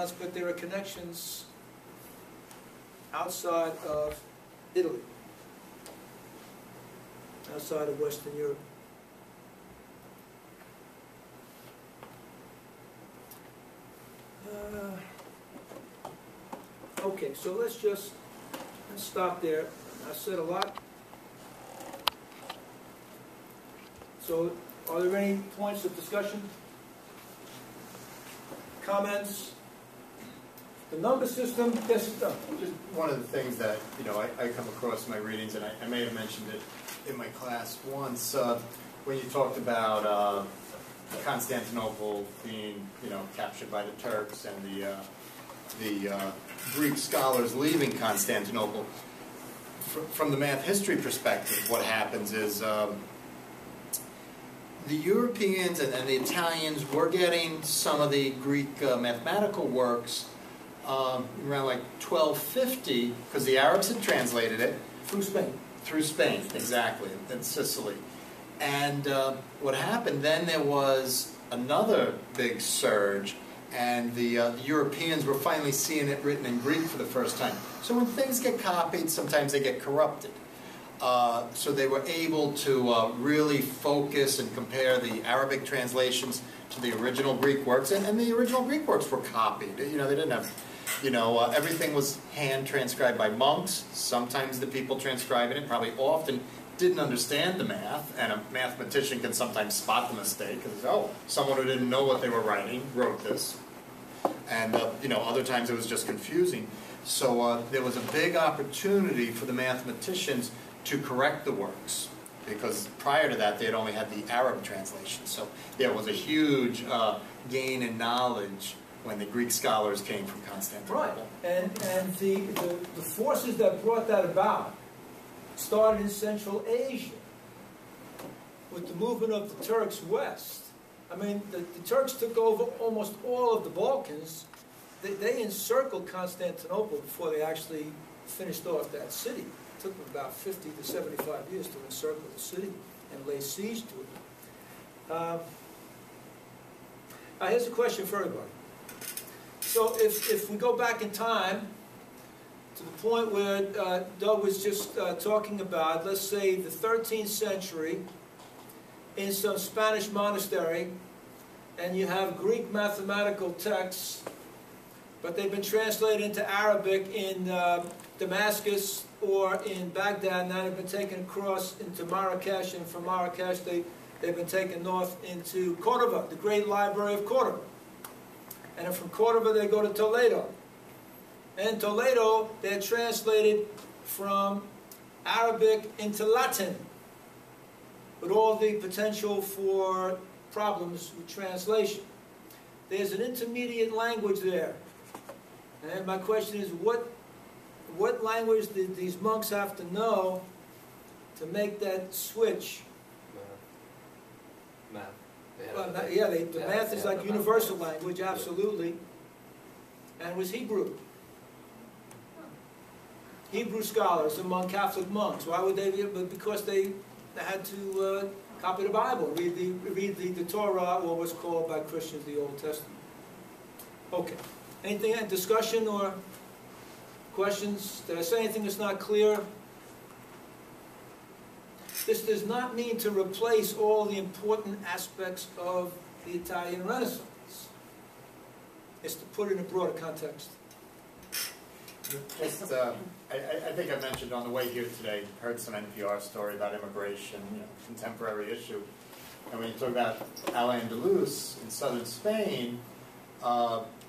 Renaissance, but there are connections outside of Italy, outside of Western Europe. Okay, so let's stop there. I said a lot. So, are there any points of discussion? Comments? The number system, yes, no. Just one of the things that, you know, I come across in my readings, and I may have mentioned it in my class once, when you talked about Constantinople being, you know, captured by the Turks and the Greek scholars leaving Constantinople. From the math history perspective, what happens is the Europeans and the Italians were getting some of the Greek mathematical works around like 1250, because the Arabs had translated it. Through Spain. Through Spain, exactly, and Sicily. And what happened then, there was another big surge, and the Europeans were finally seeing it written in Greek for the first time. So when things get copied, sometimes they get corrupted. So they were able to really focus and compare the Arabic translations to the original Greek works, and the original Greek works were copied. You know, they didn't have, you know, everything was hand transcribed by monks. Sometimes the people transcribing it probably often didn't understand the math, and a mathematician can sometimes spot the mistake because, oh, someone who didn't know what they were writing wrote this. And, you know, other times it was just confusing. So there was a big opportunity for the mathematicians to correct the works, because prior to that they had only had the Arab translation. So there was a huge gain in knowledge when the Greek scholars came from Constantinople. Right, and the forces that brought that about started in Central Asia with the movement of the Turks west. I mean, the Turks took over almost all of the Balkans. They encircled Constantinople before they actually finished off that city. It took them about 50 to 75 years to encircle the city and lay siege to it. Here's a question for everybody. So if we go back in time to the point where Doug was just talking about, let's say the 13th century, in some Spanish monastery, and you have Greek mathematical texts, but they've been translated into Arabic in Damascus or in Baghdad, and now they've been taken across into Marrakesh, and from Marrakesh they've been taken north into Cordoba, the great library of Cordoba. And then from Cordoba they go to Toledo. And in Toledo they're translated from Arabic into Latin, with all the potential for problems with translation. There's an intermediate language there. And my question is, what language did these monks have to know to make that switch? Math. Well, yeah, the math is like universal language, absolutely. And it was Hebrew. Hebrew scholars among Catholic monks. Why would they be? Because they had to copy the Bible, read the Torah, or what's called by Christians the Old Testament. Okay. Anything, discussion or questions? Did I say anything that's not clear? This does not mean to replace all the important aspects of the Italian Renaissance. It's to put it in a broader context. Just, I think I mentioned on the way here today, heard some NPR story about immigration, you know, contemporary issue. And when you talk about Al-Andalus in southern Spain,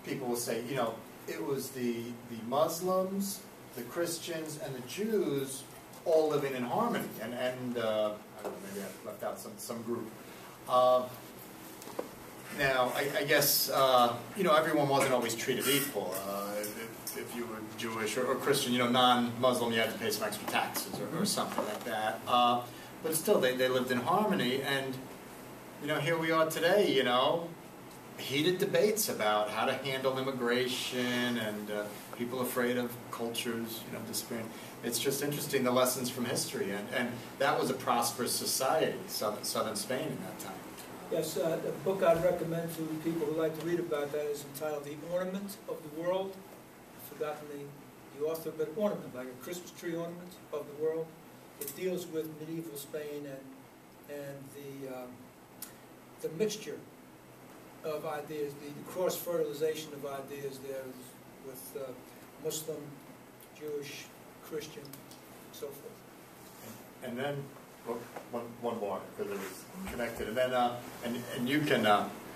people will say, you know, it was the Muslims, the Christians, and the Jews all living in harmony. And I don't know, maybe I left out some group. Now, I guess, you know, everyone wasn't always treated equal. If you were Jewish or Christian, you know, non-Muslim, you had to pay some extra taxes or something like that. But still, they lived in harmony. And, you know, here we are today, you know, heated debates about how to handle immigration and people afraid of cultures, you know, disappearing. It's just interesting, the lessons from history. And that was a prosperous society, southern Spain in that time. Yes, the book I'd recommend to people who like to read about that is entitled The Ornament of the World. I've forgotten the author, but ornament, like a Christmas tree ornament of the world. It deals with medieval Spain and the mixture of ideas, the cross-fertilization of ideas there with Muslim, Jewish, Christian, so forth. And then one more, because it was connected. And then and you can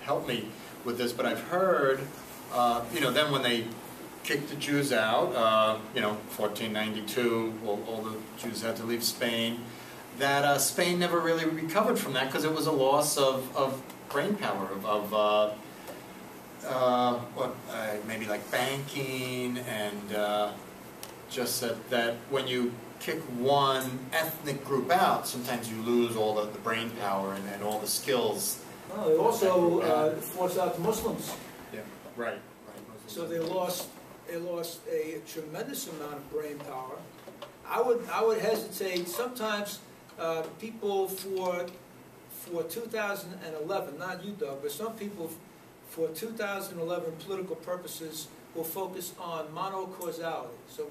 help me with this, but I've heard, then when they kicked the Jews out, 1492, all the Jews had to leave Spain, that Spain never really recovered from that because it was a loss of brain power, maybe like banking, and just that when you kick one ethnic group out, sometimes you lose all the brain power and all the skills. Well, they also forced out the Muslims. Yeah, right. So they lost a tremendous amount of brain power. I would hesitate. Sometimes people for 2011, not you, Doug, but some people for 2011 political purposes will focus on monocausality. So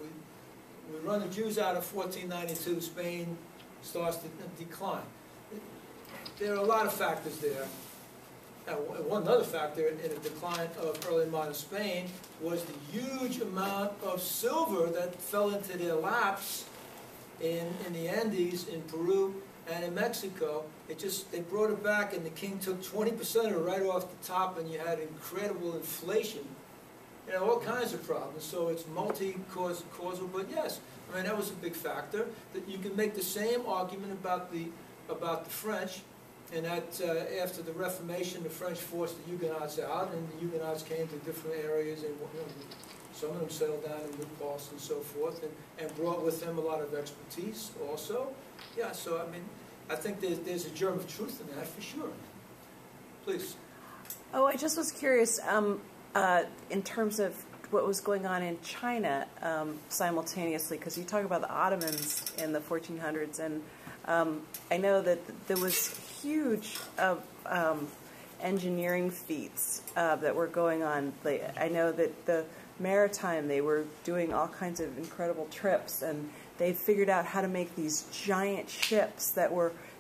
we run the Jews out of 1492, Spain starts to decline. There are a lot of factors there. One other factor in the decline of early modern Spain was the huge amount of silver that fell into their laps in the Andes, in Peru, and in Mexico. They brought it back, and the king took 20% of it right off the top, and you had incredible inflation. All kinds of problems. So it's multi-causal, but yes, I mean that was a big factor. That you can make the same argument about the French, and that after the Reformation, the French forced the Huguenots out, and the Huguenots came to different areas, and some of them settled down in Mounkhall and so forth, and brought with them a lot of expertise also. Yeah, so I mean, I think there's a germ of truth in that for sure. Please. Oh, I just was curious. In terms of what was going on in China simultaneously, because you talk about the Ottomans in the 1400s, and I know that there was huge engineering feats that were going on. I know that the maritime, they were doing all kinds of incredible trips, and they figured out how to make these giant ships that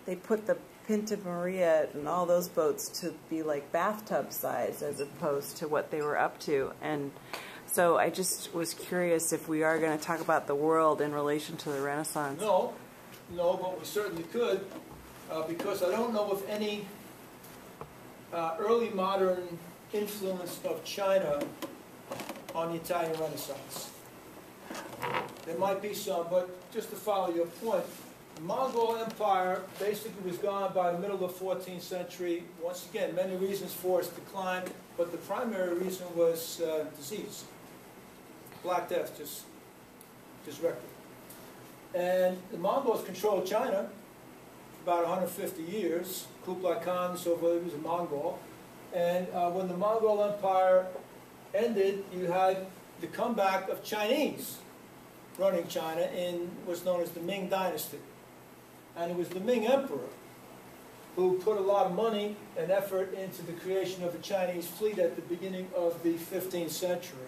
they put the Pinta Maria and all those boats to be like bathtub size as opposed to what they were up to. And so I just was curious if we are going to talk about the world in relation to the Renaissance. No, but we certainly could, because I don't know of any early modern influence of China on the Italian Renaissance. There might be some, but just to follow your point, the Mongol Empire basically was gone by the middle of the 14th century. Once again, many reasons for its decline, but the primary reason was disease. Black Death, just record. And the Mongols controlled China for about 150 years. Kublai Khan and so forth, he was a Mongol. And when the Mongol Empire ended, you had the comeback of Chinese running China in what's known as the Ming Dynasty. And it was the Ming Emperor who put a lot of money and effort into the creation of a Chinese fleet at the beginning of the 15th century.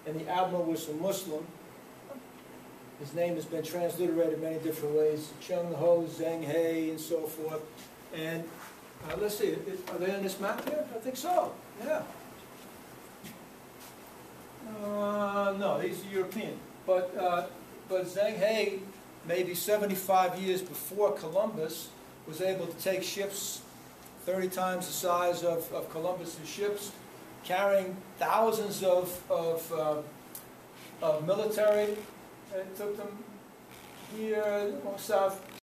And the admiral was a Muslim. His name has been transliterated many different ways, Chung Ho, Zheng He, and so forth. And let's see, are they on this map here? I think so, yeah. No, he's a European. But Zheng He, maybe 75 years before Columbus, was able to take ships 30 times the size of Columbus's ships, carrying thousands of military. It took them here, south